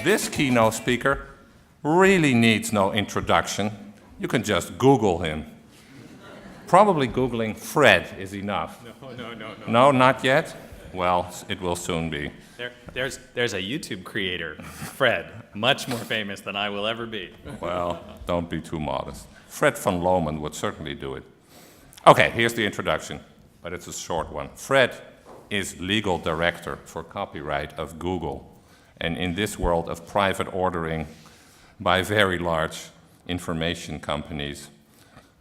This keynote speaker really needs no introduction. You can just Google him. Probably Googling Fred is enough. No. No, not yet? Well, it will soon be. There's a YouTube creator, Fred, much more famous than I will ever be. Well, don't be too modest. Fred van Lohmann would certainly do it. Okay, here's the introduction, but it's a short one. Fred is legal director for copyright of Google. And in this world of private ordering by very large information companies,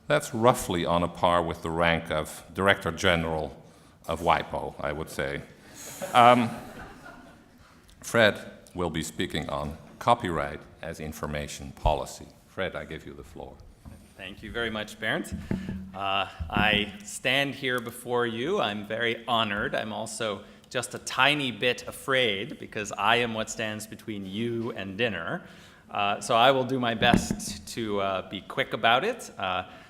that's roughly on a par with the rank of Director General of WIPO, I would say. Fred will be speaking on copyright as information policy. Fred, I give you the floor. Thank you very much, Bernd. I stand here before you. I'm very honored. I'm also just a tiny bit afraid because I am what stands between you and dinner. So I will do my best to be quick about it.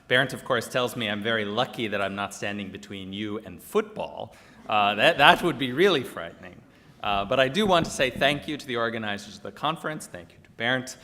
Bernd, of course, tells me I'm very lucky that I'm not standing between you and football. That would be really frightening. But I do want to say thank you to the organizers of the conference. Thank you to Bernd.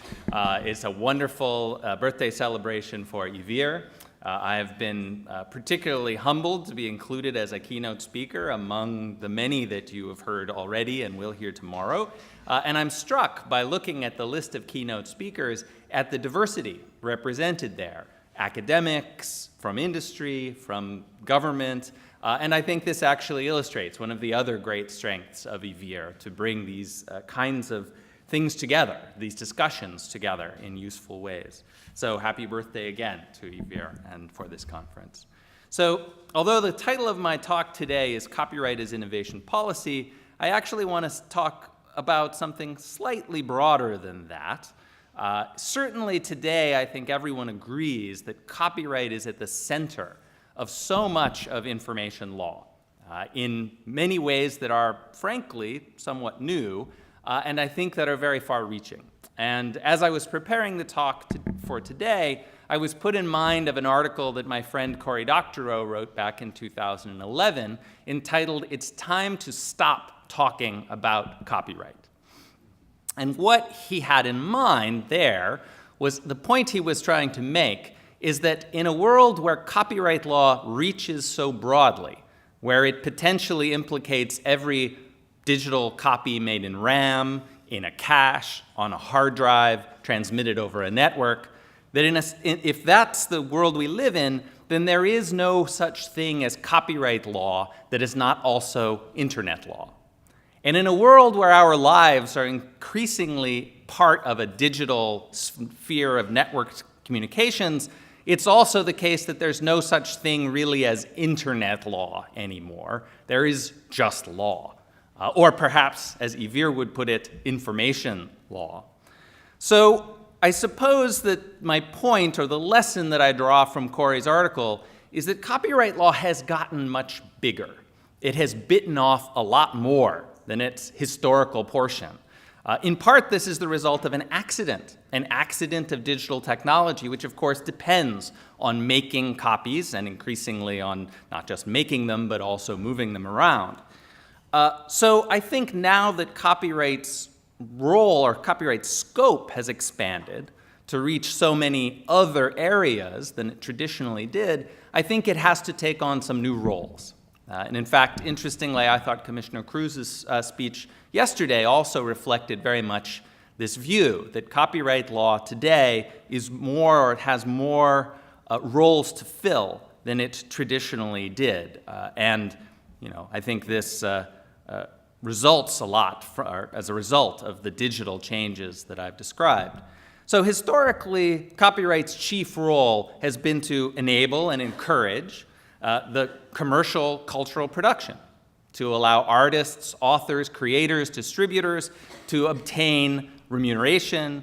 It's a wonderful birthday celebration for Ivir. I have been particularly humbled to be included as a keynote speaker among the many that you have heard already and will hear tomorrow. And I'm struck by looking at the list of keynote speakers at the diversity represented there. Academics, from industry, from government, and I think this actually illustrates one of the other great strengths of Ivir, to bring these kinds of things together, these discussions together in useful ways. So happy birthday again to Ivir and for this conference. So although the title of my talk today is Copyright as Innovation Policy, I actually want to talk about something slightly broader than that. Certainly today, I think everyone agrees that copyright is at the center of so much of information law in many ways that are, frankly, somewhat new, and I think that are very far-reaching. And as I was preparing the talk for today, I was put in mind of an article that my friend Cory Doctorow wrote back in 2011 entitled, "It's Time to Stop Talking About Copyright." And what he had in mind there was the point he was trying to make is that in a world where copyright law reaches so broadly, where it potentially implicates every digital copy made in RAM, in a cache, on a hard drive, transmitted over a network, that if that's the world we live in, then there is no such thing as copyright law that is not also internet law. And in a world where our lives are increasingly part of a digital sphere of networked communications, it's also the case that there's no such thing really as internet law anymore. There is just law. Or perhaps, as Ivir would put it, information law. So I suppose that my point, or the lesson that I draw from Cory's article, is that copyright law has gotten much bigger. It has bitten off a lot more than its historical portion. In part, this is the result of an accident of digital technology, which of course depends on making copies and increasingly on not just making them, but also moving them around. So I think now that copyright's role or copyright scope has expanded to reach so many other areas than it traditionally did, I think it has to take on some new roles. And in fact, interestingly, I thought Commissioner Cruz's speech yesterday also reflected very much this view that copyright law today is more, or it has more roles to fill than it traditionally did. And I think this results a lot as a result of the digital changes that I've described. So historically, copyright's chief role has been to enable and encourage the commercial cultural production, to allow artists, authors, creators, distributors to obtain remuneration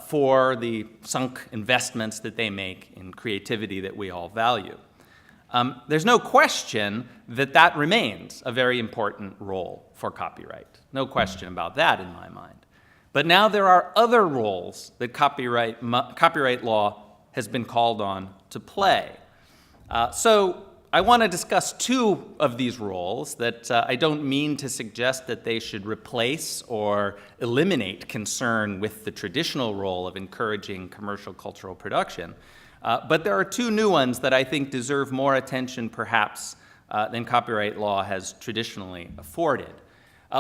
for the sunk investments that they make in creativity that we all value. There's no question that that remains a very important role for copyright. No question about that in my mind. But now there are other roles that copyright law has been called on to play. So I want to discuss two of these roles that I don't mean to suggest that they should replace or eliminate concern with the traditional role of encouraging commercial cultural production. But there are two new ones that I think deserve more attention perhaps than copyright law has traditionally afforded.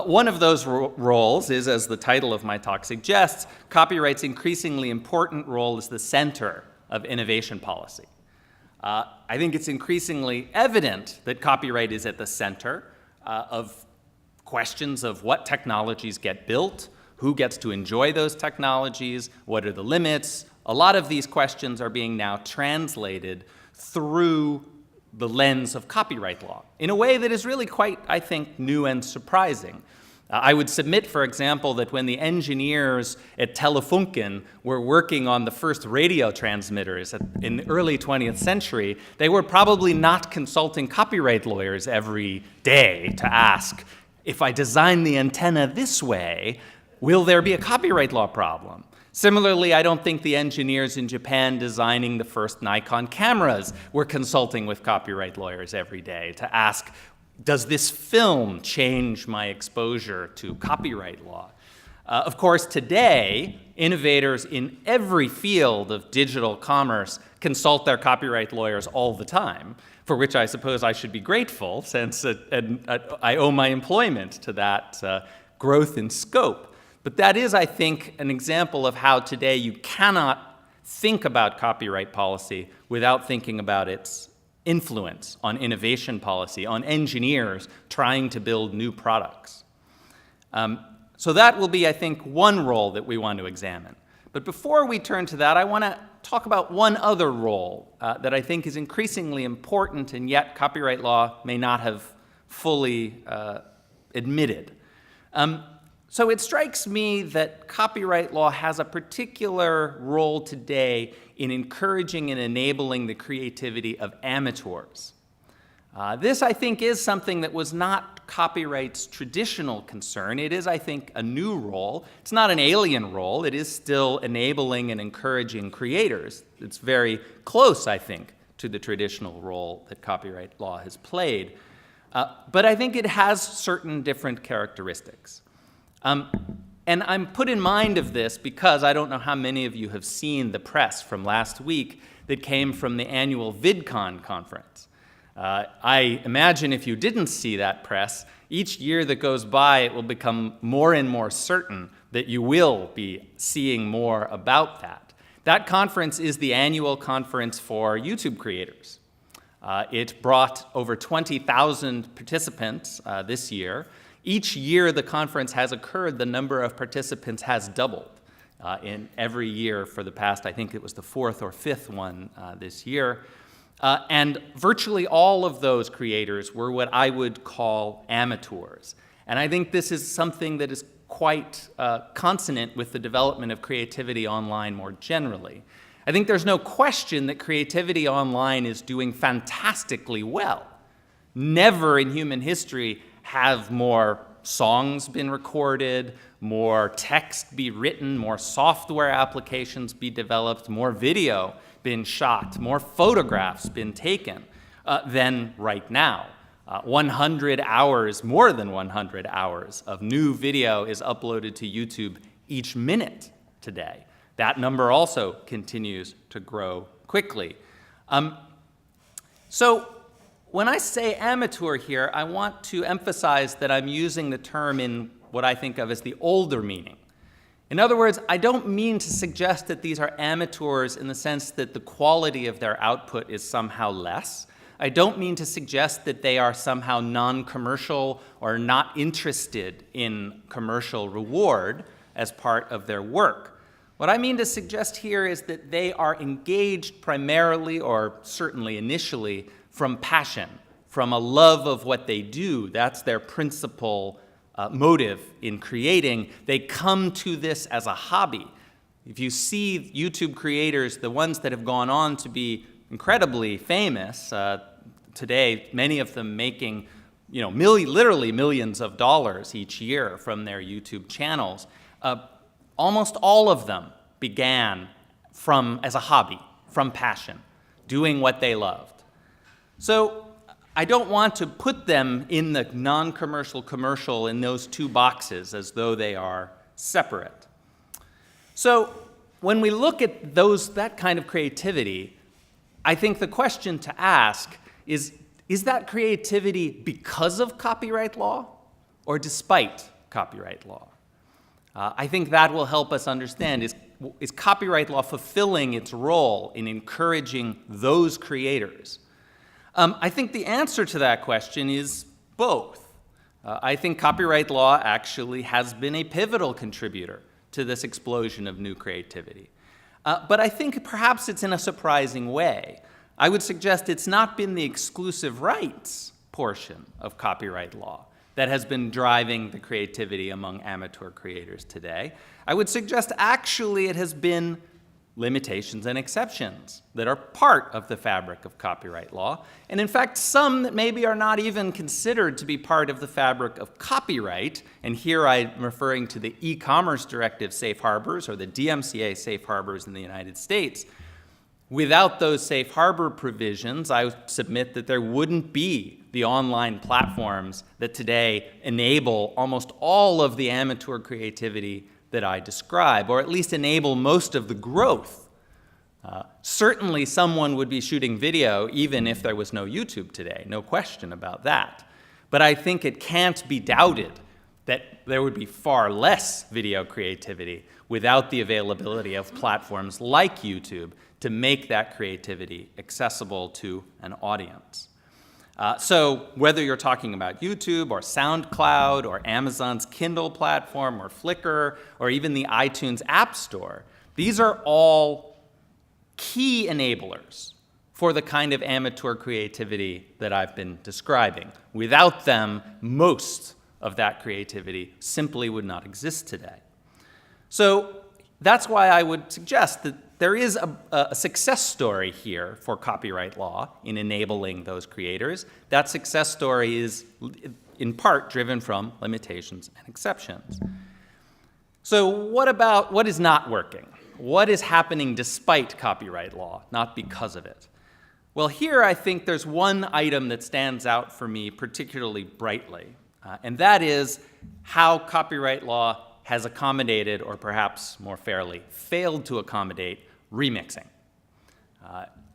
One of those roles is, as the title of my talk suggests, copyright's increasingly important role as the center of innovation policy. I think it's increasingly evident that copyright is at the center of questions of what technologies get built, who gets to enjoy those technologies, what are the limits. A lot of these questions are being now translated through the lens of copyright law in a way that is really quite, I think, new and surprising. I would submit, for example, that when the engineers at Telefunken were working on the first radio transmitters in the early 20th century, they were probably not consulting copyright lawyers every day to ask, if I design the antenna this way, will there be a copyright law problem? Similarly, I don't think the engineers in Japan designing the first Nikon cameras were consulting with copyright lawyers every day to ask, does this film change my exposure to copyright law? Of course, today, innovators in every field of digital commerce consult their copyright lawyers all the time, for which I suppose I should be grateful, since I owe my employment to that growth in scope. But that is, I think, an example of how today you cannot think about copyright policy without thinking about its influence on innovation policy, on engineers trying to build new products. So that will be, I think, one role that we want to examine. But before we turn to that, I want to talk about one other role that I think is increasingly important and yet copyright law may not have fully admitted. So it strikes me that copyright law has a particular role today in encouraging and enabling the creativity of amateurs. This, I think, is something that was not copyright's traditional concern. It is, I think, a new role. It's not an alien role. It is still enabling and encouraging creators. It's very close, I think, to the traditional role that copyright law has played. But I think it has certain different characteristics. And I'm put in mind of this because I don't know how many of you have seen the press from last week that came from the annual VidCon conference. I imagine if you didn't see that press, each year that goes by, it will become more and more certain that you will be seeing more about that. That conference is the annual conference for YouTube creators. It brought over 20,000 participants this year. Each year the conference has occurred, the number of participants has doubled in every year for the past, I think it was the fourth or fifth one this year. And virtually all of those creators were what I would call amateurs. And I think this is something that is quite consonant with the development of creativity online more generally. I think there's no question that creativity online is doing fantastically well. Never in human history have more songs been recorded, more text be written, more software applications be developed, more video been shot, more photographs been taken than right now. 100 hours, more than 100 hours of new video is uploaded to YouTube each minute today. That number also continues to grow quickly. So when I say amateur here, I want to emphasize that I'm using the term in what I think of as the older meaning. In other words, I don't mean to suggest that these are amateurs in the sense that the quality of their output is somehow less. I don't mean to suggest that they are somehow non-commercial or not interested in commercial reward as part of their work. What I mean to suggest here is that they are engaged primarily, or certainly initially, from passion, from a love of what they do. That's their principal motive in creating. They come to this as a hobby. If you see YouTube creators, the ones that have gone on to be incredibly famous today, many of them making literally millions of dollars each year from their YouTube channels, almost all of them began as a hobby, from passion, doing what they loved. So I don't want to put them in the non-commercial, commercial in those two boxes as though they are separate. So when we look at that kind of creativity, I think the question to ask is that creativity because of copyright law or despite copyright law? I think that will help us understand, is copyright law fulfilling its role in encouraging those creators? I think the answer to that question is both. I think copyright law actually has been a pivotal contributor to this explosion of new creativity. But I think perhaps it's in a surprising way. I would suggest it's not been the exclusive rights portion of copyright law that has been driving the creativity among amateur creators today. I would suggest actually it has been limitations and exceptions that are part of the fabric of copyright law, and in fact some that maybe are not even considered to be part of the fabric of copyright, and here I'm referring to the e-commerce directive safe harbors or the DMCA safe harbors in the United States. Without those safe harbor provisions, I would submit that there wouldn't be the online platforms that today enable almost all of the amateur creativity that I describe, or at least enable most of the growth. Certainly someone would be shooting video even if there was no YouTube today, no question about that. But I think it can't be doubted that there would be far less video creativity without the availability of platforms like YouTube to make that creativity accessible to an audience. So whether you're talking about YouTube or SoundCloud or Amazon's Kindle platform or Flickr or even the iTunes App Store, these are all key enablers for the kind of amateur creativity that I've been describing. Without them, most of that creativity simply would not exist today. So that's why I would suggest that there is a success story here for copyright law in enabling those creators. That success story is in part driven from limitations and exceptions. So what is not working? What is happening despite copyright law, not because of it? Well, here I think there's one item that stands out for me particularly brightly, and that is how copyright law has accommodated, or perhaps more fairly, failed to accommodate remixing.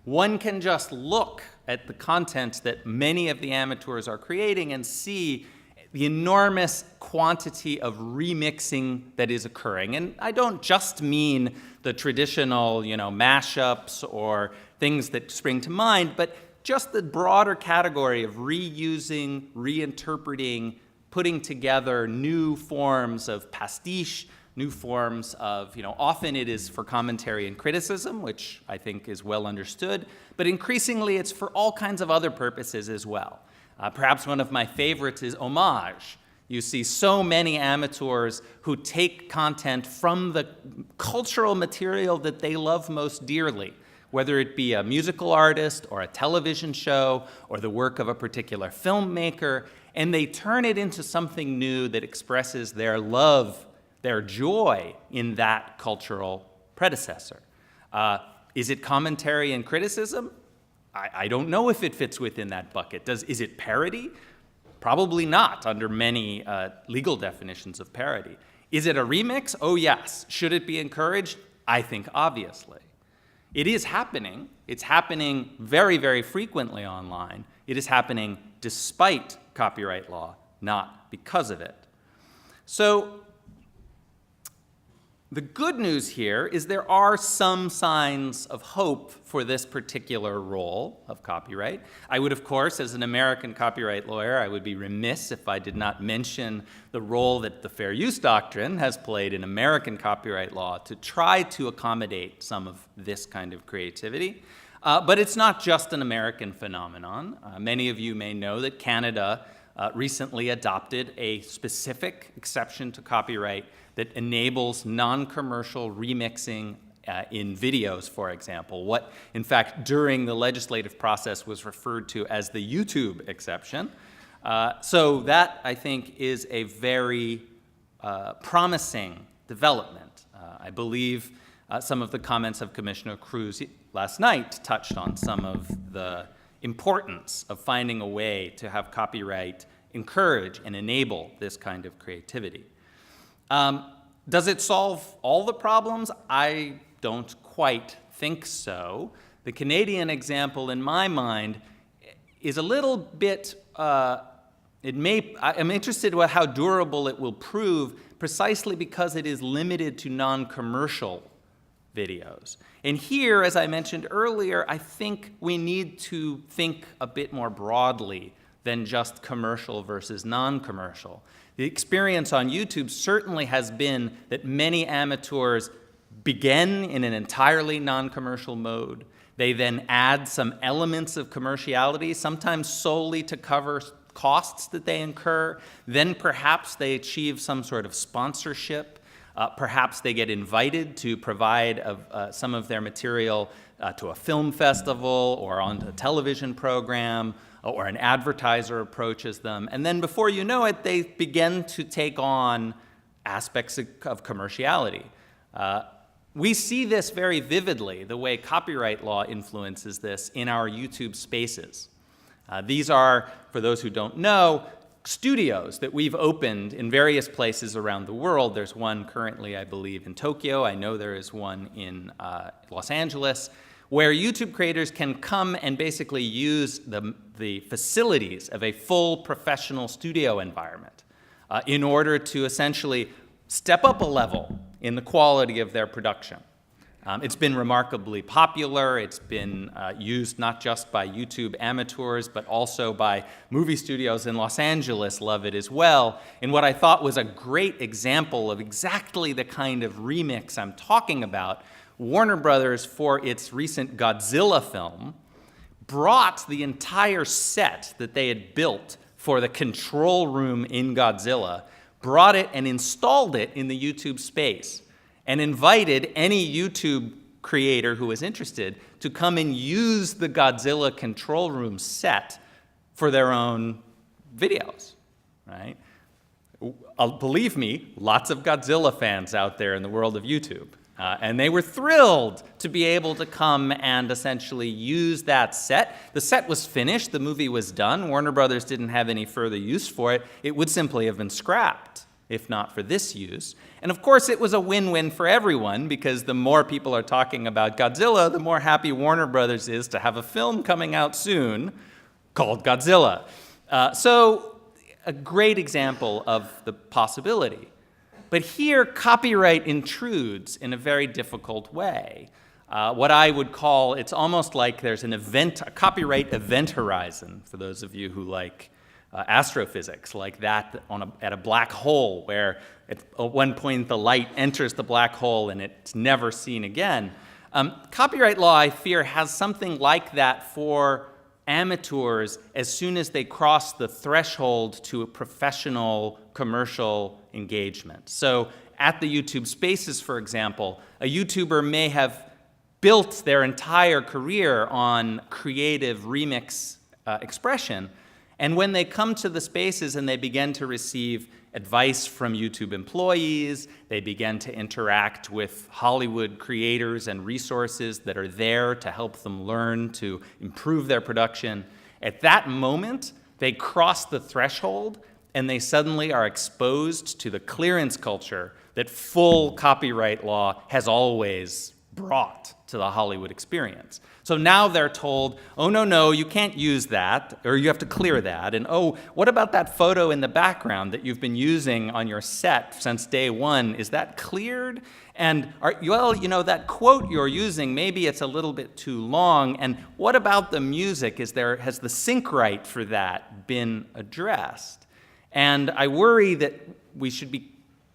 One can just look at the content that many of the amateurs are creating and see the enormous quantity of remixing that is occurring. And I don't just mean the traditional, mashups or things that spring to mind, but just the broader category of reusing, reinterpreting, putting together new forms of pastiche, new forms of, often it is for commentary and criticism, which I think is well understood, but increasingly it's for all kinds of other purposes as well. Perhaps one of my favorites is Homage. You see so many amateurs who take content from the cultural material that they love most dearly, whether it be a musical artist or a television show or the work of a particular filmmaker, and they turn it into something new that expresses their love, their joy in that cultural predecessor. Is it commentary and criticism? I don't know if it fits within that bucket. Is it parody? Probably not under many legal definitions of parody. Is it a remix? Oh yes. Should it be encouraged? I think obviously. It is happening. It's happening very, very frequently online. It is happening despite copyright law, not because of it. So the good news here is there are some signs of hope for this particular role of copyright. I would, of course, as an American copyright lawyer, I would be remiss if I did not mention the role that the Fair Use Doctrine has played in American copyright law to try to accommodate some of this kind of creativity. But it's not just an American phenomenon. Many of you may know that Canada recently adopted a specific exception to copyright that enables non-commercial remixing in videos, for example, what, in fact, during the legislative process was referred to as the YouTube exception. So that, I think, is a very promising development. I believe some of the comments of Commissioner Cruz last night touched on some of the importance of finding a way to have copyright encourage and enable this kind of creativity. Does it solve all the problems? I don't quite think so. The Canadian example, in my mind, is a little bit, I'm interested in how durable it will prove, precisely because it is limited to non-commercial videos. And here, as I mentioned earlier, I think we need to think a bit more broadly than just commercial versus non-commercial. The experience on YouTube certainly has been that many amateurs begin in an entirely non-commercial mode. They then add some elements of commerciality, sometimes solely to cover costs that they incur. Then perhaps they achieve some sort of sponsorship. Perhaps they get invited to provide some of their material to a film festival or on a television program, or an advertiser approaches them. And then before you know it, they begin to take on aspects of commerciality. We see this very vividly, the way copyright law influences this in our YouTube spaces. These are, for those who don't know, studios that we've opened in various places around the world. There's one currently, I believe, in Tokyo. I know there is one in Los Angeles, where YouTube creators can come and basically use the facilities of a full professional studio environment in order to essentially step up a level in the quality of their production. It's been remarkably popular. It's been used not just by YouTube amateurs, but also by movie studios in Los Angeles love it as well, in what I thought was a great example of exactly the kind of remix I'm talking about. Warner Brothers, for its recent Godzilla film, brought the entire set that they had built for the control room in Godzilla, brought it and installed it in the YouTube space, and invited any YouTube creator who was interested to come and use the Godzilla control room set for their own videos, right? Believe me, lots of Godzilla fans out there in the world of YouTube. And they were thrilled to be able to come and essentially use that set. The set was finished, the movie was done. Warner Brothers didn't have any further use for it. It would simply have been scrapped, if not for this use. And of course, it was a win-win for everyone, because the more people are talking about Godzilla, the more happy Warner Brothers is to have a film coming out soon called Godzilla. So a great example of the possibility. But here, copyright intrudes in a very difficult way. What I would call, it's almost like there's an event, a copyright event horizon, for those of you who like astrophysics, like that at a black hole, where at one point the light enters the black hole and it's never seen again. Copyright law, I fear, has something like that for amateurs as soon as they cross the threshold to a professional commercial engagement. So at the YouTube Spaces, for example, a YouTuber may have built their entire career on creative remix expression, and when they come to the Spaces and they begin to receive advice from YouTube employees, they begin to interact with Hollywood creators and resources that are there to help them learn to improve their production. At that moment, they cross the threshold and they suddenly are exposed to the clearance culture that full copyright law has always brought to the Hollywood experience. So now they're told, oh, no, you can't use that, or you have to clear that. And oh, what about that photo in the background that you've been using on your set since day one? Is that cleared? And, that quote you're using, maybe it's a little bit too long. And what about the music? Has the sync right for that been addressed? And I worry that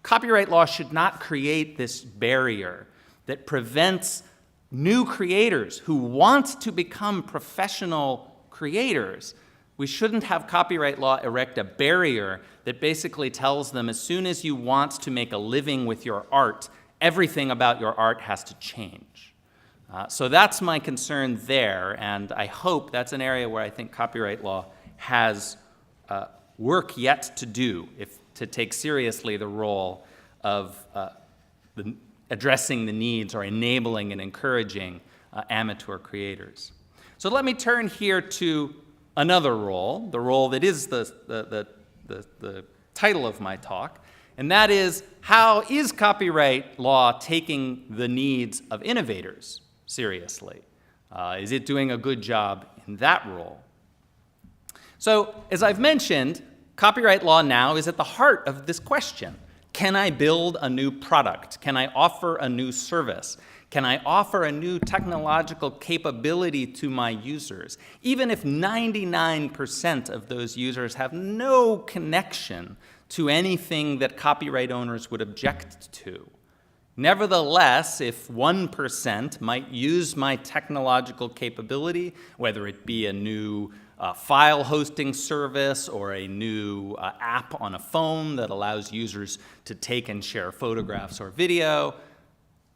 copyright law should not create this barrier that prevents new creators who want to become professional creators. We shouldn't have copyright law erect a barrier that basically tells them as soon as you want to make a living with your art, everything about your art has to change. So that's my concern there, and I hope that's an area where I think copyright law has work yet to do to take seriously the role of addressing the needs or enabling and encouraging amateur creators. So let me turn here to another role, the role that is the title of my talk, and that is, how is copyright law taking the needs of innovators seriously? Is it doing a good job in that role? So, as I've mentioned, copyright law now is at the heart of this question. Can I build a new product? Can I offer a new service? Can I offer a new technological capability to my users, even if 99% of those users have no connection to anything that copyright owners would object to? Nevertheless, if 1% might use my technological capability, whether it be a new file hosting service or a new app on a phone that allows users to take and share photographs or video,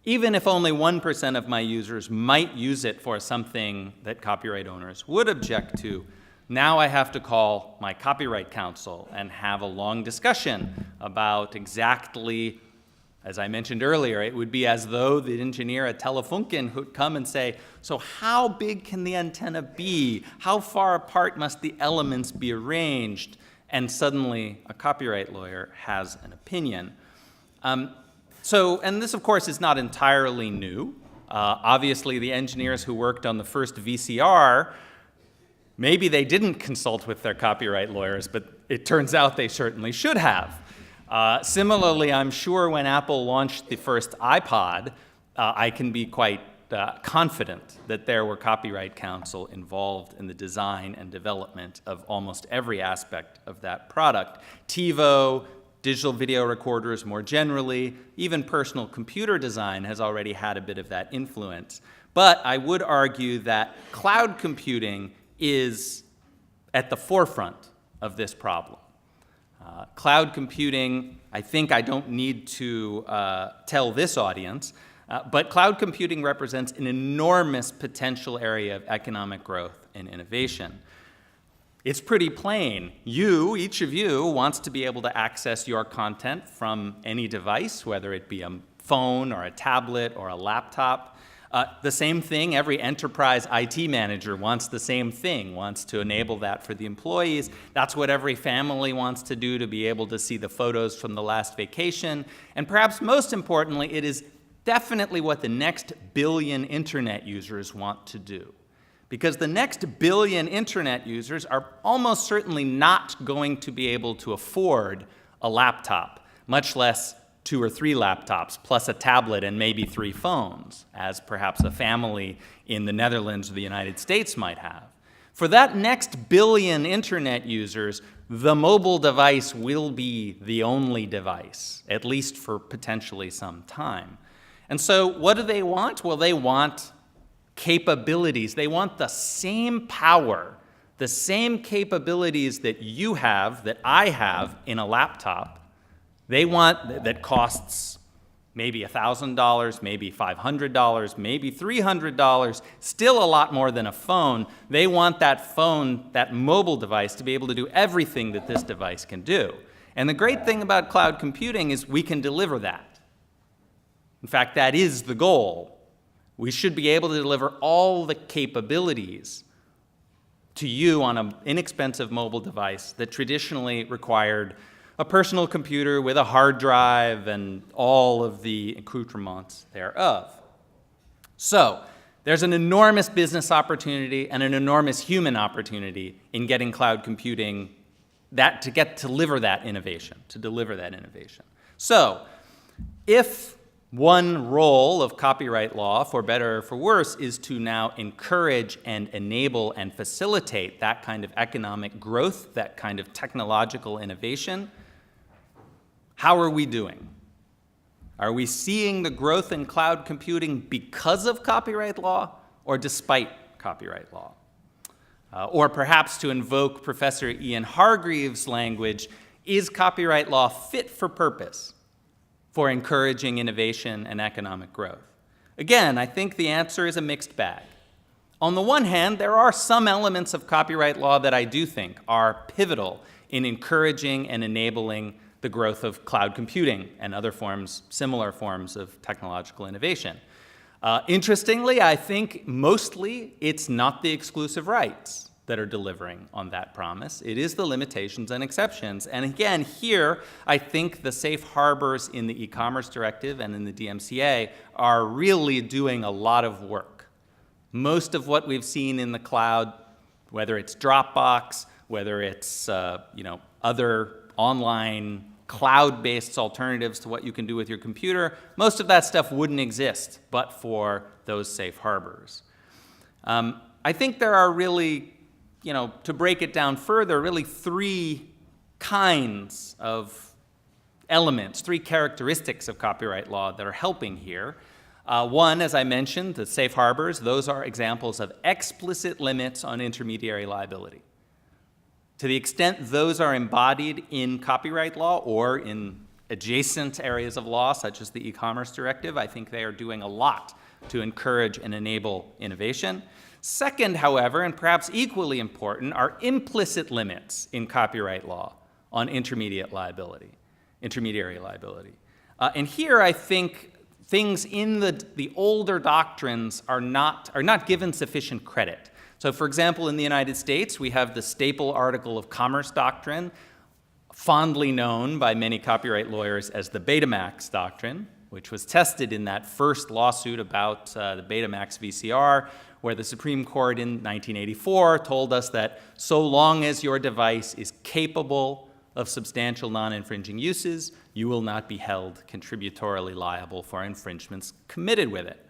even if only 1% of my users might use it for something that copyright owners would object to, now I have to call my copyright counsel and have a long discussion about exactly, as I mentioned earlier, it would be as though the engineer at Telefunken would come and say, so how big can the antenna be? How far apart must the elements be arranged? And suddenly a copyright lawyer has an opinion. And this, of course, is not entirely new. Obviously, the engineers who worked on the first VCR, maybe they didn't consult with their copyright lawyers, but it turns out they certainly should have. Similarly, I'm sure when Apple launched the first iPod, I can be quite confident that there were copyright counsel involved in the design and development of almost every aspect of that product. TiVo, digital video recorders more generally, even personal computer design has already had a bit of that influence. But I would argue that cloud computing is at the forefront of this problem. Cloud computing, I think I don't need to tell this audience, but cloud computing represents an enormous potential area of economic growth and innovation. It's pretty plain. Each of you, wants to be able to access your content from any device, whether it be a phone or a tablet or a laptop. The same thing, every enterprise IT manager wants the same thing, wants to enable that for the employees. That's what every family wants to do, to be able to see the photos from the last vacation. And perhaps most importantly, it is definitely what the next billion internet users want to do. Because the next billion internet users are almost certainly not going to be able to afford a laptop, much less 2 or 3 laptops, plus a tablet and maybe 3 phones, as perhaps a family in the Netherlands or the United States might have. For that next billion internet users, the mobile device will be the only device, at least for potentially some time. And so what do they want? Well, they want capabilities. They want the same power, the same capabilities that you have, that I have in a laptop. They want that costs maybe $1,000, maybe $500, maybe $300, still a lot more than a phone. They want that phone, that mobile device, to be able to do everything that this device can do. And the great thing about cloud computing is we can deliver that. In fact, that is the goal. We should be able to deliver all the capabilities to you on an inexpensive mobile device that traditionally required a personal computer with a hard drive and all of the accoutrements thereof. So, there's an enormous business opportunity and an enormous human opportunity in getting cloud computing to deliver that innovation. So, if one role of copyright law, for better or for worse, is to now encourage and enable and facilitate that kind of economic growth, that kind of technological innovation, how are we doing? Are we seeing the growth in cloud computing because of copyright law or despite copyright law? Or perhaps to invoke Professor Ian Hargreaves' language, is copyright law fit for purpose for encouraging innovation and economic growth? Again, I think the answer is a mixed bag. On the one hand, there are some elements of copyright law that I do think are pivotal in encouraging and enabling the growth of cloud computing and other similar forms of technological innovation. Interestingly, I think mostly it's not the exclusive rights that are delivering on that promise. It is the limitations and exceptions. And again, here, I think the safe harbors in the e-commerce directive and in the DMCA are really doing a lot of work. Most of what we've seen in the cloud, whether it's Dropbox, whether it's other online cloud-based alternatives to what you can do with your computer, most of that stuff wouldn't exist but for those safe harbors. I think there are really, to break it down further, really three kinds of elements, three characteristics of copyright law that are helping here. One, as I mentioned, the safe harbors, those are examples of explicit limits on intermediary liability. To the extent those are embodied in copyright law or in adjacent areas of law, such as the e-commerce directive, I think they are doing a lot to encourage and enable innovation. Second, however, and perhaps equally important, are implicit limits in copyright law on intermediary liability. And here I think things in the older doctrines are not given sufficient credit. So for example, in the United States, we have the staple article of commerce doctrine, fondly known by many copyright lawyers as the Betamax Doctrine, which was tested in that first lawsuit about the Betamax VCR, where the Supreme Court in 1984 told us that so long as your device is capable of substantial non-infringing uses, you will not be held contributorily liable for infringements committed with it.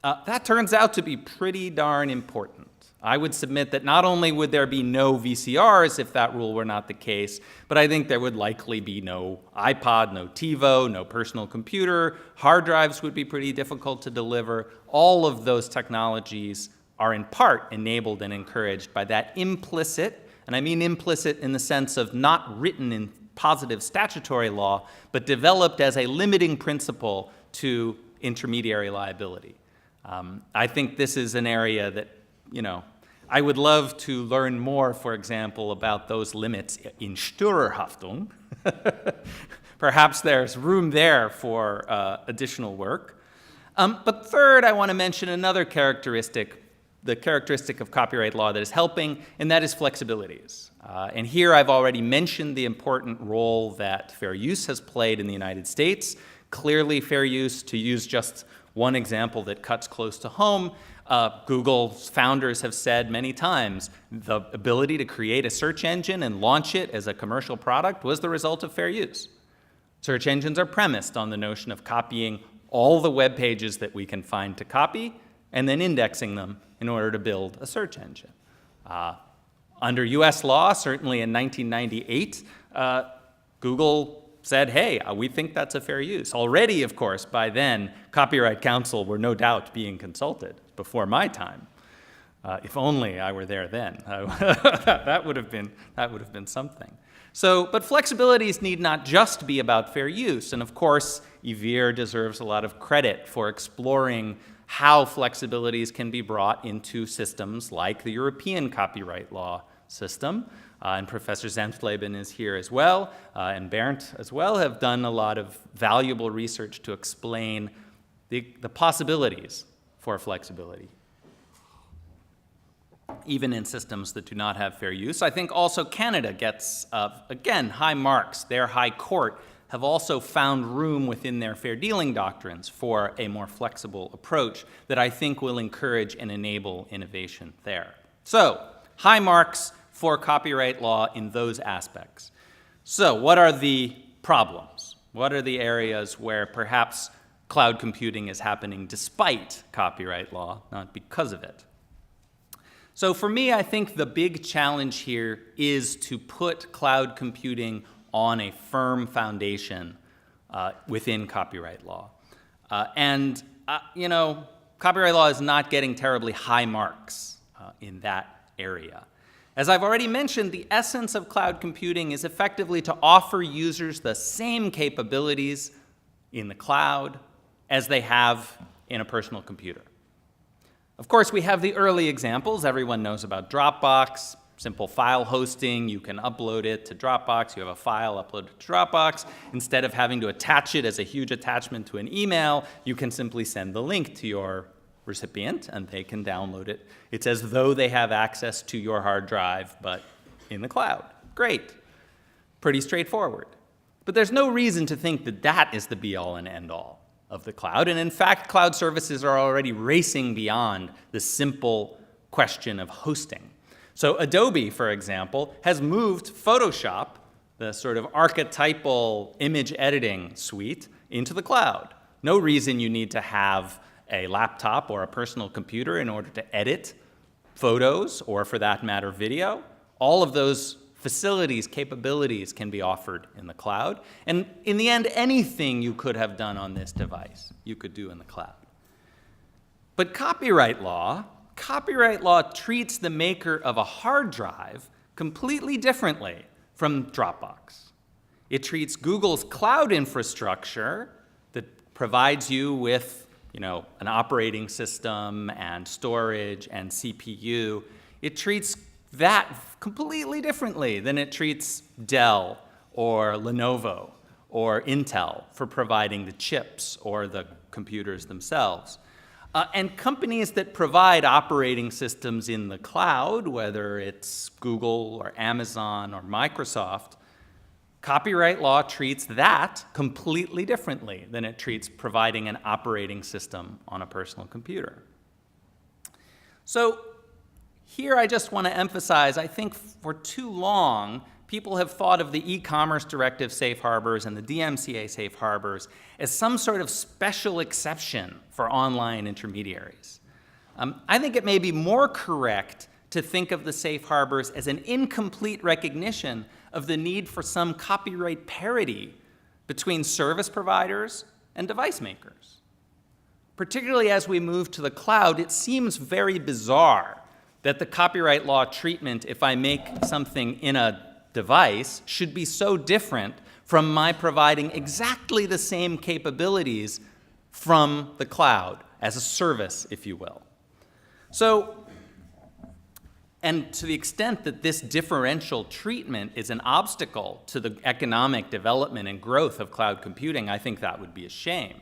That turns out to be pretty darn important. I would submit that not only would there be no VCRs if that rule were not the case, but I think there would likely be no iPod, no TiVo, no personal computer. Hard drives would be pretty difficult to deliver. All of those technologies are in part enabled and encouraged by that implicit, and I mean implicit in the sense of not written in positive statutory law, but developed as a limiting principle to intermediary liability. I think this is an area that, I would love to learn more, for example, about those limits in Störerhaftung. Perhaps there's room there for additional work. But third, I want to mention another characteristic, the characteristic of copyright law that is helping, and that is flexibilities. And here I've already mentioned the important role that fair use has played in the United States. Clearly, fair use, to use just one example that cuts close to home, Google's founders have said many times the ability to create a search engine and launch it as a commercial product was the result of fair use. Search engines are premised on the notion of copying all the web pages that we can find to copy and then indexing them in order to build a search engine. Under US law, certainly in 1998, Google said, hey, we think that's a fair use. Already, of course, by then, Copyright Council were no doubt being consulted before my time. If only I were there then. that would have been something. But flexibilities need not just be about fair use. And of course, Yver deserves a lot of credit for exploring how flexibilities can be brought into systems like the European copyright law system. And Professor Zemsleben is here as well, and Bernd as well have done a lot of valuable research to explain the possibilities for flexibility, even in systems that do not have fair use. I think also Canada gets, again, high marks. Their high court have also found room within their fair dealing doctrines for a more flexible approach that I think will encourage and enable innovation there. So, high marks for copyright law in those aspects. So what are the problems? What are the areas where perhaps cloud computing is happening despite copyright law, not because of it? So for me, I think the big challenge here is to put cloud computing on a firm foundation within copyright law. Copyright law is not getting terribly high marks in that area. As I've already mentioned, the essence of cloud computing is effectively to offer users the same capabilities in the cloud as they have in a personal computer. Of course, we have the early examples. Everyone knows about Dropbox. simple file hosting. You can upload it to Dropbox. You have a file, upload it to Dropbox. Instead of having to attach it as a huge attachment to an email, you can simply send the link to your recipient, and they can download it. It's as though they have access to your hard drive, but in the cloud. Great. Pretty straightforward. But there's no reason to think that that is the be-all and end-all of the cloud. And in fact, cloud services are already racing beyond the simple question of hosting. So Adobe, for example, has moved Photoshop, the sort of archetypal image editing suite, into the cloud. No reason you need to have a laptop or a personal computer in order to edit photos, or for that matter, video. All of those facilities, capabilities can be offered in the cloud. And in the end, anything you could have done on this device, you could do in the cloud. But copyright law treats the maker of a hard drive completely differently from Dropbox. It treats Google's cloud infrastructure that provides you with an operating system and storage and CPU. It treats that completely differently than it treats Dell or Lenovo or Intel for providing the chips or the computers themselves. And companies that provide operating systems in the cloud, whether it's Google or Amazon or Microsoft, copyright law treats that completely differently than it treats providing an operating system on a personal computer. So here I just want to emphasize, I think for too long, people have thought of the e-commerce directive safe harbors and the DMCA safe harbors as some sort of special exception for online intermediaries. I think it may be more correct to think of the safe harbors as an incomplete recognition of the need for some copyright parity between service providers and device makers. Particularly as we move to the cloud, it seems very bizarre that the copyright law treatment, if I make something in a device, should be so different from my providing exactly the same capabilities from the cloud, as a service, if you will. So, and to the extent that this differential treatment is an obstacle to the economic development and growth of cloud computing, I think that would be a shame.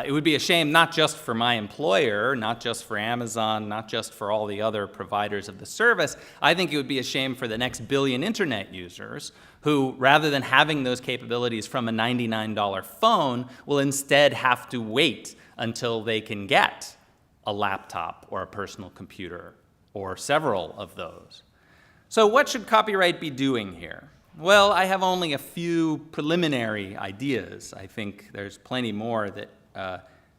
It would be a shame not just for my employer, not just for Amazon, not just for all the other providers of the service. I think it would be a shame for the next billion internet users who, rather than having those capabilities from a $99 phone, will instead have to wait until they can get a laptop or a personal computer or several of those. So what should copyright be doing here? Well, I have only a few preliminary ideas. I think there's plenty more that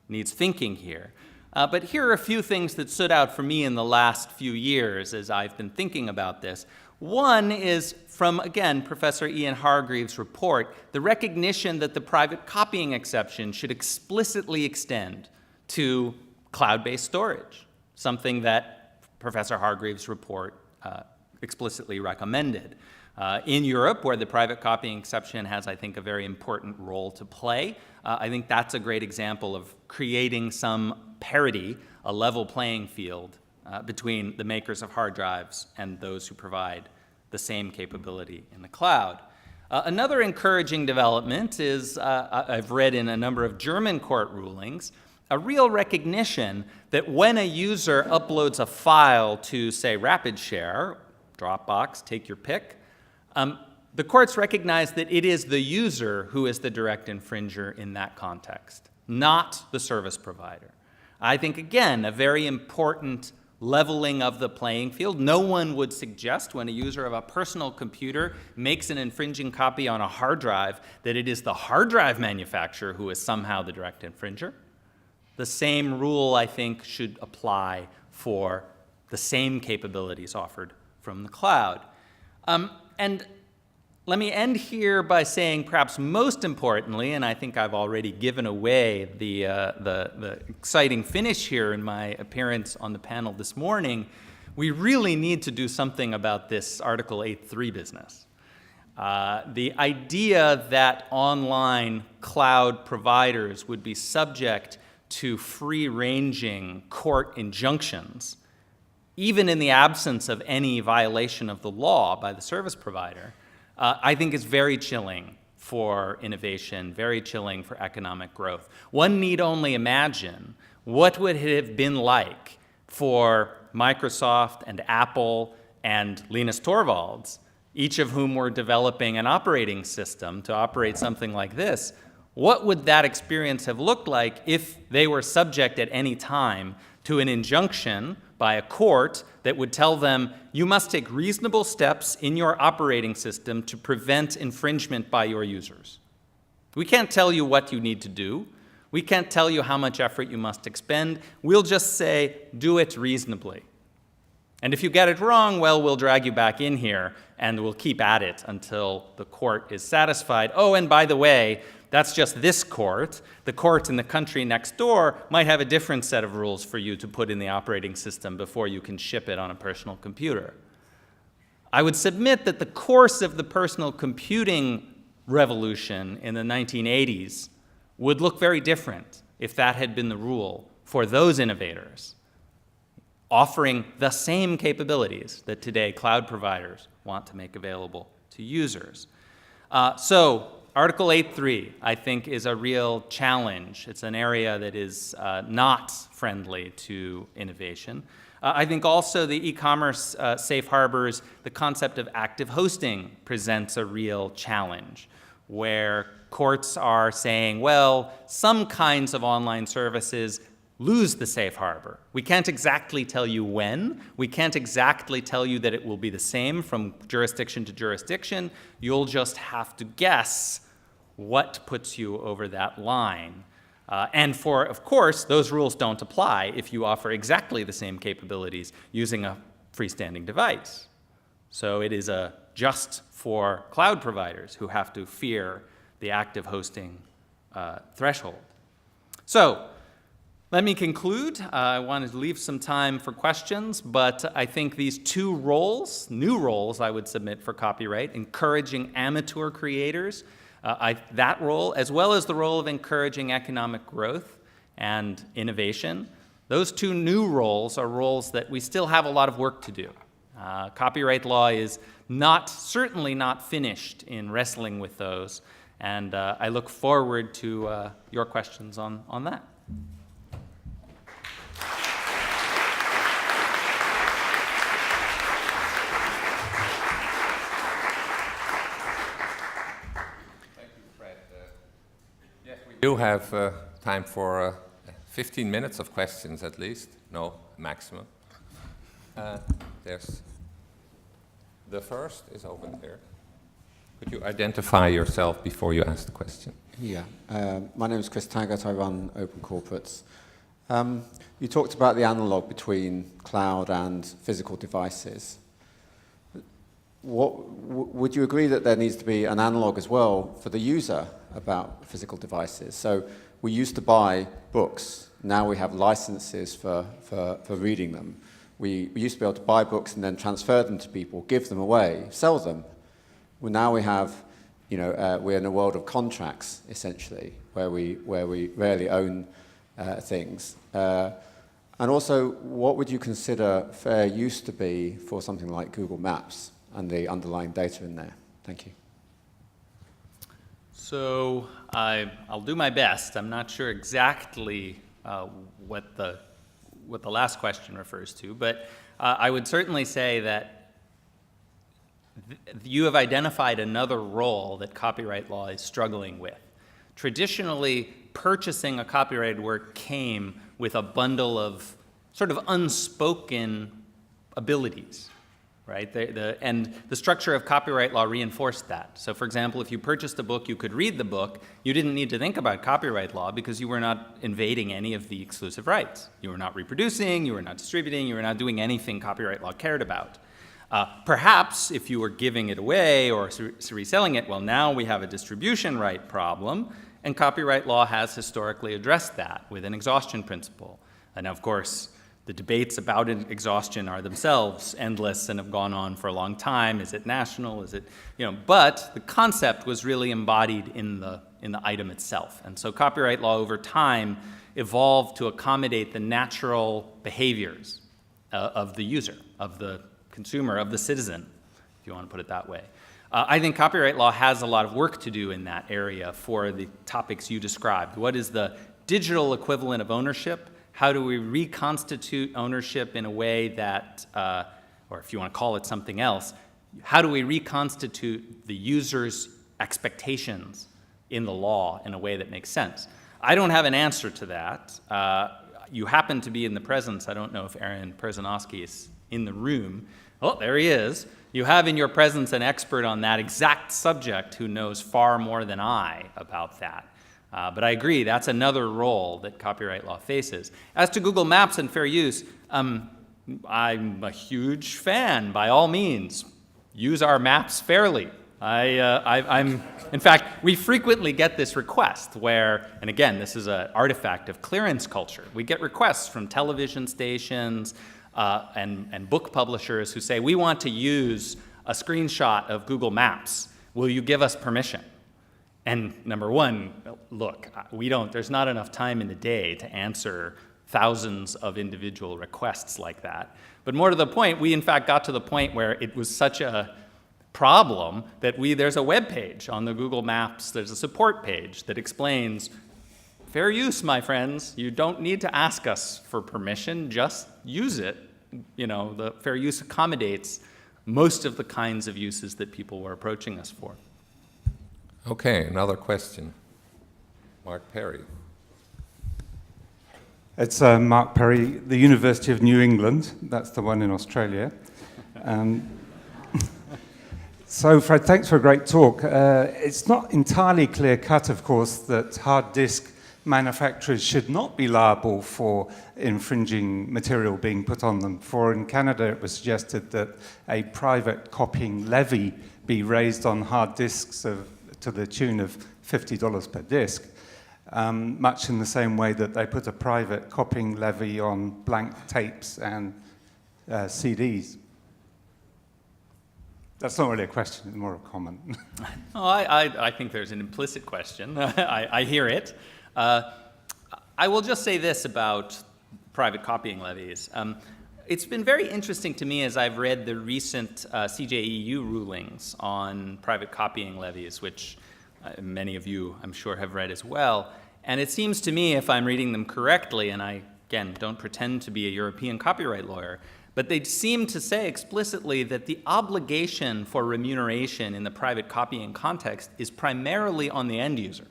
needs thinking here. But here are a few things that stood out for me in the last few years as I've been thinking about this. One is from, again, Professor Ian Hargreaves' report, the recognition that the private copying exception should explicitly extend to cloud-based storage, something that Professor Hargreaves' report explicitly recommended. In Europe, where the private copying exception has, I think, a very important role to play, I think that's a great example of creating some parity, a level playing field between the makers of hard drives and those who provide the same capability in the cloud. Another encouraging development is, I've read in a number of German court rulings, a real recognition that when a user uploads a file to, say, RapidShare, Dropbox, take your pick, the courts recognize that it is the user who is the direct infringer in that context, not the service provider. I think, again, a very important leveling of the playing field. No one would suggest when a user of a personal computer makes an infringing copy on a hard drive that it is the hard drive manufacturer who is somehow the direct infringer. The same rule, I think, should apply for the same capabilities offered from the cloud. And let me end here by saying, perhaps most importantly, and I think I've already given away the exciting finish here in my appearance on the panel this morning, we really need to do something about this Article 8.3 business. The idea that online cloud providers would be subject to free-ranging court injunctions even in the absence of any violation of the law by the service provider, I think is very chilling for innovation, very chilling for economic growth. One need only imagine what would it have been like for Microsoft and Apple and Linus Torvalds, each of whom were developing an operating system to operate something like this. What would that experience have looked like if they were subject at any time to an injunction by a court that would tell them, you must take reasonable steps in your operating system to prevent infringement by your users? We can't tell you what you need to do. We can't tell you how much effort you must expend. We'll just say, do it reasonably. And if you get it wrong, well, we'll drag you back in here and we'll keep at it until the court is satisfied. Oh, and by the way, that's just this court. The court in the country next door might have a different set of rules for you to put in the operating system before you can ship it on a personal computer. I would submit that the course of the personal computing revolution in the 1980s would look very different if that had been the rule for those innovators, offering the same capabilities that today cloud providers want to make available to users. So Article 8.3, I think, is a real challenge. It's an area that is not friendly to innovation. I think also the e-commerce safe harbors, the concept of active hosting presents a real challenge, where courts are saying, well, some kinds of online services lose the safe harbor. We can't exactly tell you when. We can't exactly tell you that it will be the same from jurisdiction to jurisdiction. You'll just have to guess what puts you over that line. And of course, those rules don't apply if you offer exactly the same capabilities using a freestanding device. So it is just for cloud providers who have to fear the active hosting threshold. So let me conclude. I wanted to leave some time for questions, but I think these two roles, new roles I would submit for copyright, encouraging amateur creators, that role, as well as the role of encouraging economic growth and innovation, those two new roles are roles that we still have a lot of work to do. Copyright law is certainly not finished in wrestling with those, and I look forward to your questions on that. You have time for 15 minutes of questions at least. No, maximum. There's the first is over there. Could you identify yourself before you ask the question? Yeah, my name is Chris Taggart. I run Open Corporates. You talked about the analog between cloud and physical devices. Would you agree that there needs to be an analog as well for the user about physical devices? So we used to buy books. Now we have licenses for reading them. We used to be able to buy books and then transfer them to people, give them away, sell them. Well, now we have, we're in a world of contracts, essentially, where we rarely own things. And also, what would you consider fair use to be for something like Google Maps and the underlying data in there? Thank you. So I'll do my best. I'm not sure exactly what the last question refers to, but I would certainly say that you have identified another role that copyright law is struggling with. Traditionally, purchasing a copyrighted work came with a bundle of sort of unspoken abilities, right? And the structure of copyright law reinforced that. So for example, if you purchased a book, you could read the book. You didn't need to think about copyright law because you were not invading any of the exclusive rights. You were not reproducing, you were not distributing, you were not doing anything copyright law cared about. Perhaps if you were giving it away or reselling it, well, now we have a distribution right problem, and copyright law has historically addressed that with an exhaustion principle. And of course, the debates about exhaustion are themselves endless and have gone on for a long time. Is it national? Is it, but the concept was really embodied in the item itself. And so copyright law over time evolved to accommodate the natural behaviors of the user, of the consumer, of the citizen, if you want to put it that way. I think copyright law has a lot of work to do in that area for the topics you described. What is the digital equivalent of ownership? How do we reconstitute ownership in a way that, or if you want to call it something else, how do we reconstitute the user's expectations in the law in a way that makes sense? I don't have an answer to that. You happen to be in the presence, I don't know if Aaron Perzanowski is in the room. Oh, there he is. You have in your presence an expert on that exact subject who knows far more than I about that. But I agree, that's another role that copyright law faces. As to Google Maps and fair use, I'm a huge fan, by all means. Use our maps fairly. In fact, we frequently get this request where, and again, this is an artifact of clearance culture. We get requests from television stations and book publishers who say, we want to use a screenshot of Google Maps. Will you give us permission? And number one, look, there's not enough time in the day to answer thousands of individual requests like that. But more to the point, we in fact got to the point where it was such a problem that there's a web page on the Google Maps, there's a support page that explains, fair use, my friends, you don't need to ask us for permission, just use it. The fair use accommodates most of the kinds of uses that people were approaching us for. Okay, another question. Mark Perry. It's Mark Perry, the University of New England. That's the one in Australia. So, Fred, thanks for a great talk. It's not entirely clear-cut, of course, that hard disk manufacturers should not be liable for infringing material being put on them. For in Canada, it was suggested that a private copying levy be raised on hard disks to the tune of $50 per disk, much in the same way that they put a private copying levy on blank tapes and CDs. That's not really a question, it's more a comment. I think there's an implicit question. I hear it. I will just say this about private copying levies. It's been very interesting to me as I've read the recent CJEU rulings on private copying levies, which many of you, I'm sure, have read as well. And it seems to me, if I'm reading them correctly, and I, again, don't pretend to be a European copyright lawyer, but they seem to say explicitly that the obligation for remuneration in the private copying context is primarily on the end user,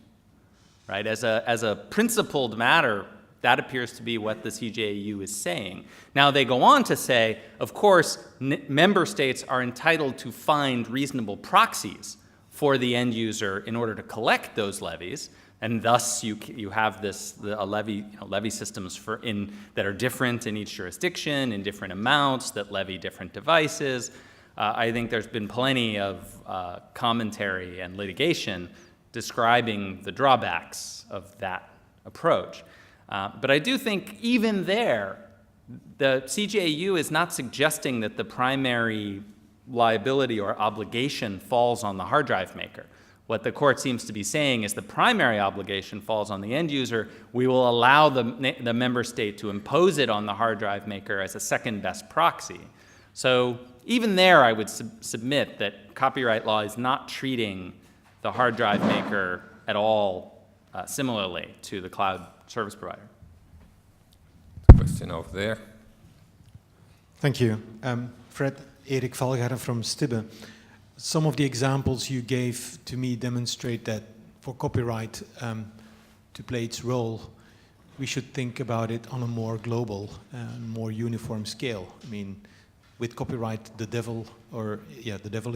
right? As a principled matter, that appears to be what the CJEU is saying. Now, they go on to say, of course, member states are entitled to find reasonable proxies for the end user in order to collect those levies, and thus you have levy systems that are different in each jurisdiction, in different amounts, that levy different devices. I think there's been plenty of commentary and litigation describing the drawbacks of that approach. But I do think even there, the CJEU is not suggesting that the primary liability or obligation falls on the hard drive maker. What the court seems to be saying is the primary obligation falls on the end user. We will allow the member state to impose it on the hard drive maker as a second best proxy. So even there, I would submit that copyright law is not treating the hard drive maker at all similarly to the cloud service provider. Question over there. Thank you. Fred, Erik Valgaeren from Stibbe. Some of the examples you gave to me demonstrate that for copyright to play its role, we should think about it on a more global, more uniform scale. I mean, with copyright, the devil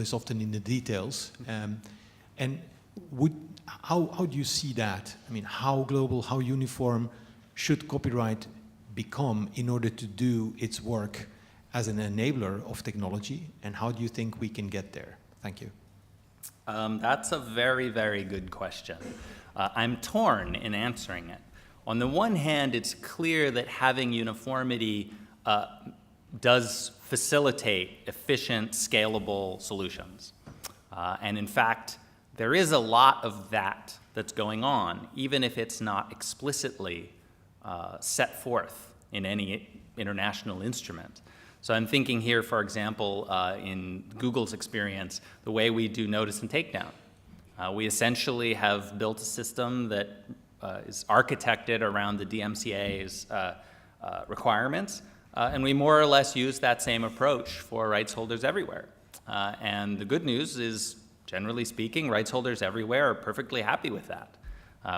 is often in the details. And how do you see that? I mean, how global, how uniform should copyright become in order to do its work as an enabler of technology, and how do you think we can get there? Thank you. That's a very, very good question. I'm torn in answering it. On the one hand, it's clear that having uniformity does facilitate efficient, scalable solutions. And in fact, there is a lot of that's going on, even if it's not explicitly set forth in any international instrument. So I'm thinking here, for example, in Google's experience, the way we do notice and takedown. We essentially have built a system that is architected around the DMCA's requirements, and we more or less use that same approach for rights holders everywhere. And the good news is, generally speaking, rights holders everywhere are perfectly happy with that.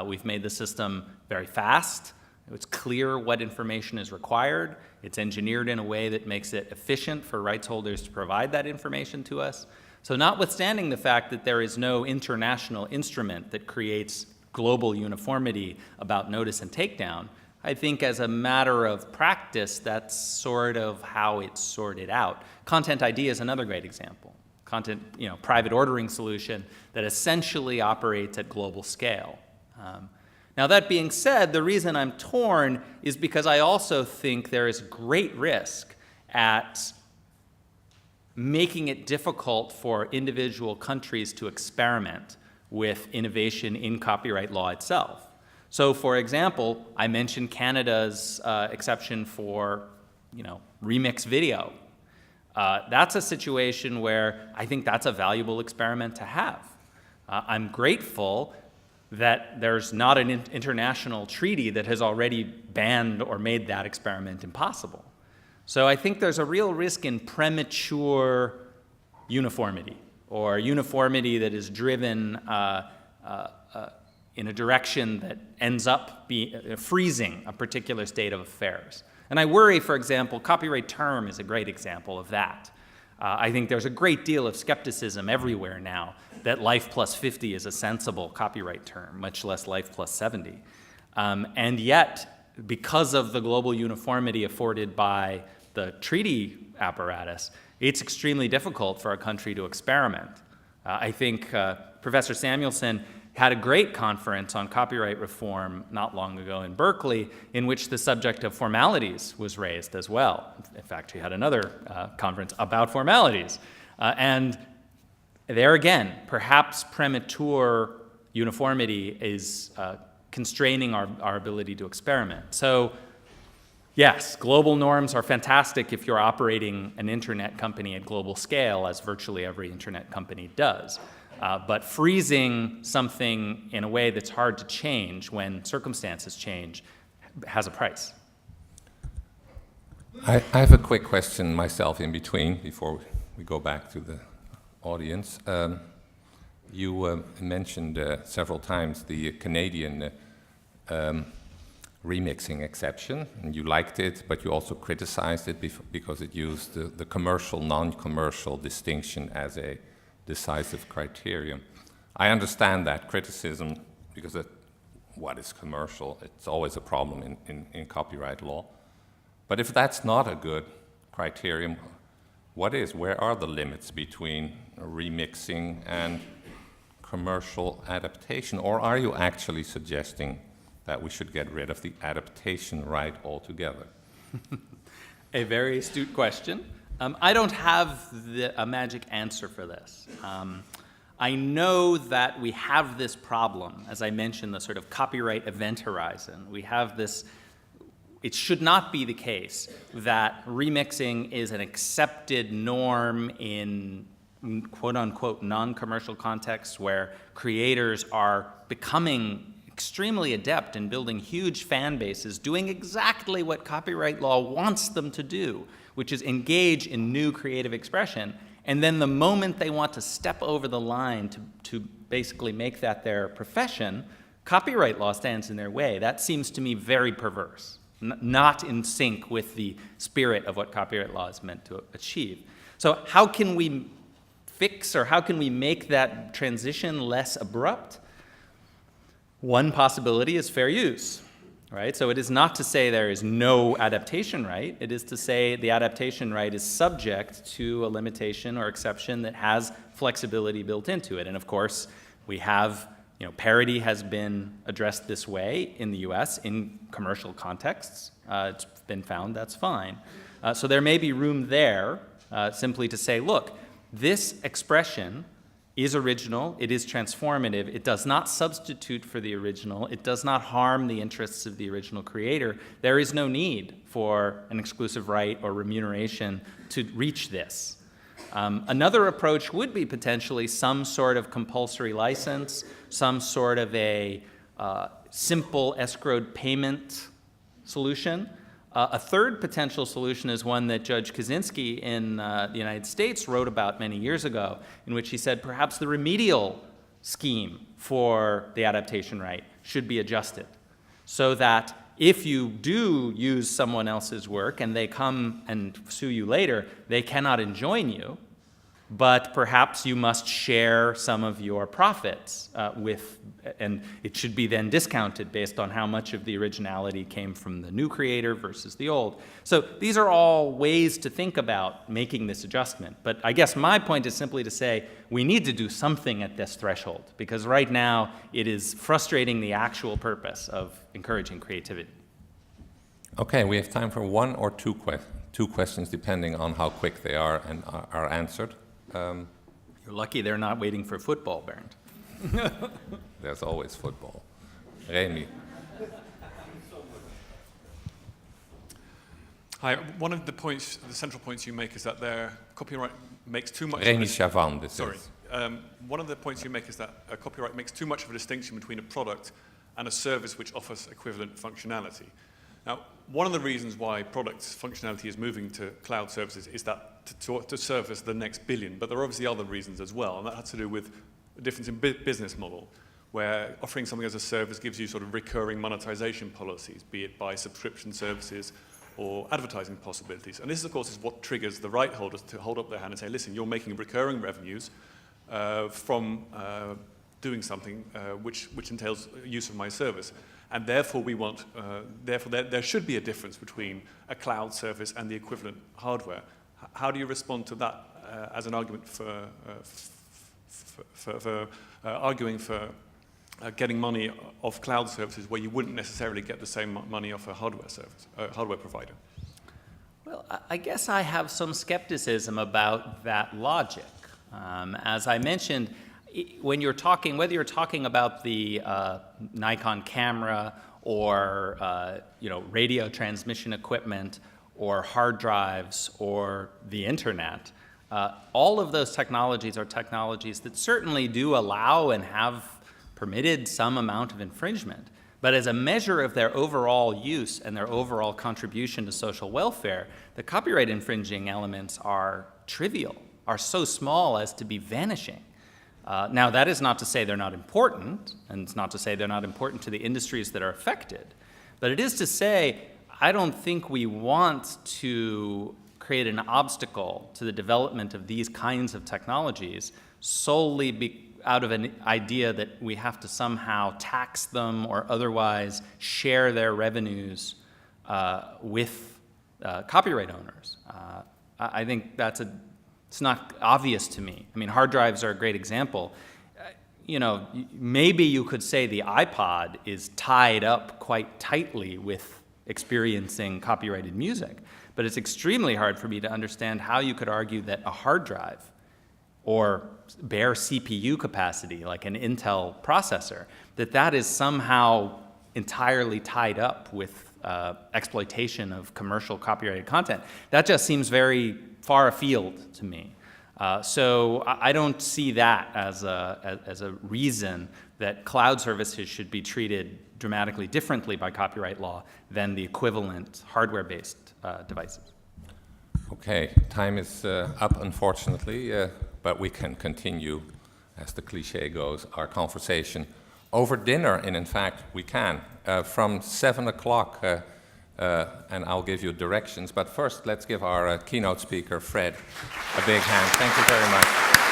We've made the system very fast. It's clear what information is required. It's engineered in a way that makes it efficient for rights holders to provide that information to us. So notwithstanding the fact that there is no international instrument that creates global uniformity about notice and takedown, I think as a matter of practice, that's sort of how it's sorted out. Content ID is another great example. Content, private ordering solution that essentially operates at global scale. Now that being said, the reason I'm torn is because I also think there is great risk at making it difficult for individual countries to experiment with innovation in copyright law itself. So for example, I mentioned Canada's exception for, remix video. That's a situation where I think that's a valuable experiment to have. I'm grateful that there's not an international treaty that has already banned or made that experiment impossible. So I think there's a real risk in premature uniformity, or uniformity that is driven in a direction that ends up freezing a particular state of affairs. And I worry, for example, copyright term is a great example of that. I think there's a great deal of skepticism everywhere now that life plus 50 is a sensible copyright term, much less life plus 70. And yet, because of the global uniformity afforded by the treaty apparatus, it's extremely difficult for a country to experiment. I think Professor Samuelson had a great conference on copyright reform not long ago in Berkeley, in which the subject of formalities was raised as well. In fact, he had another conference about formalities. And there again, perhaps premature uniformity is constraining our ability to experiment. So yes, global norms are fantastic if you're operating an internet company at global scale, as virtually every internet company does. But freezing something in a way that's hard to change when circumstances change has a price. I have a quick question myself in between before we go back to the audience. You mentioned several times the Canadian remixing exception, and you liked it, but you also criticized it because it used the commercial, non-commercial distinction as a decisive criterion. I understand that criticism because what is commercial? It's always a problem in copyright law. But if that's not a good criterion, what is? Where are the limits between remixing and commercial adaptation? Or are you actually suggesting that we should get rid of the adaptation right altogether? A very astute question. I don't have a magic answer for this. I know that we have this problem, as I mentioned, the sort of copyright event horizon. We have this. It should not be the case that remixing is an accepted norm in quote-unquote non-commercial contexts where creators are becoming extremely adept in building huge fan bases, doing exactly what copyright law wants them to do, which is engage in new creative expression. And then the moment they want to step over the line to basically make that their profession, copyright law stands in their way. That seems to me very perverse, not in sync with the spirit of what copyright law is meant to achieve. So how can we fix, or how can we make that transition less abrupt? One possibility is fair use, right? So it is not to say there is no adaptation right. It is to say the adaptation right is subject to a limitation or exception that has flexibility built into it. And of course, we have, parody has been addressed this way in the US in commercial contexts. It's been found that's fine. So there may be room there simply to say, look, this expression is original, it is transformative, it does not substitute for the original, it does not harm the interests of the original creator. There is no need for an exclusive right or remuneration to reach this. Another approach would be potentially some sort of compulsory license, some sort of a simple escrowed payment solution. A third potential solution is one that Judge Kaczynski in the United States wrote about many years ago, in which he said perhaps the remedial scheme for the adaptation right should be adjusted so that if you do use someone else's work and they come and sue you later, they cannot enjoin you, but perhaps you must share some of your profits and it should be then discounted based on how much of the originality came from the new creator versus the old. So these are all ways to think about making this adjustment. But I guess my point is simply to say we need to do something at this threshold, because right now it is frustrating the actual purpose of encouraging creativity. Okay, we have time for one or two questions, depending on how quick they are and are answered. You're lucky they're not waiting for football, Bernd. There's always football. Remy. Hi. One of the points, the central points you make is that their copyright makes too much. Remy Chavan, this Sorry. is. One of the points you make is that a copyright makes too much of a distinction between a product and a service which offers equivalent functionality. Now, one of the reasons why products functionality is moving to cloud services is that to service the next billion, but there are obviously other reasons as well, and that has to do with the difference in business model, where offering something as a service gives you sort of recurring monetization policies, be it by subscription services or advertising possibilities. And this, of course, is what triggers the right holders to hold up their hand and say, listen, you're making recurring revenues from doing something which entails use of my service. And therefore, we want, there should be a difference between a cloud service and the equivalent hardware. How do you respond to that as an argument for arguing for getting money off cloud services where you wouldn't necessarily get the same money off a hardware service, hardware provider? Well, I guess I have some skepticism about that logic. As I mentioned, when you're talking, whether you're talking about the Nikon camera or radio transmission equipment or hard drives or the internet, all of those technologies are technologies that certainly do allow and have permitted some amount of infringement. But as a measure of their overall use and their overall contribution to social welfare, the copyright infringing elements are trivial, are so small as to be vanishing. Now, that is not to say they're not important, and it's not to say they're not important to the industries that are affected, but it is to say I don't think we want to create an obstacle to the development of these kinds of technologies solely out of an idea that we have to somehow tax them or otherwise share their revenues with copyright owners. I think it's not obvious to me. I mean, hard drives are a great example. Maybe you could say the iPod is tied up quite tightly with experiencing copyrighted music, but it's extremely hard for me to understand how you could argue that a hard drive or bare CPU capacity, like an Intel processor, that is somehow entirely tied up with exploitation of commercial copyrighted content. That just seems very far afield to me. So I don't see that as a reason that cloud services should be treated dramatically differently by copyright law than the equivalent hardware-based devices. Okay, time is up, unfortunately, but we can continue, as the cliche goes, our conversation over dinner, and in fact, we can, from 7 o'clock, and I'll give you directions. But first, let's give our keynote speaker, Fred, a big hand. Thank you very much.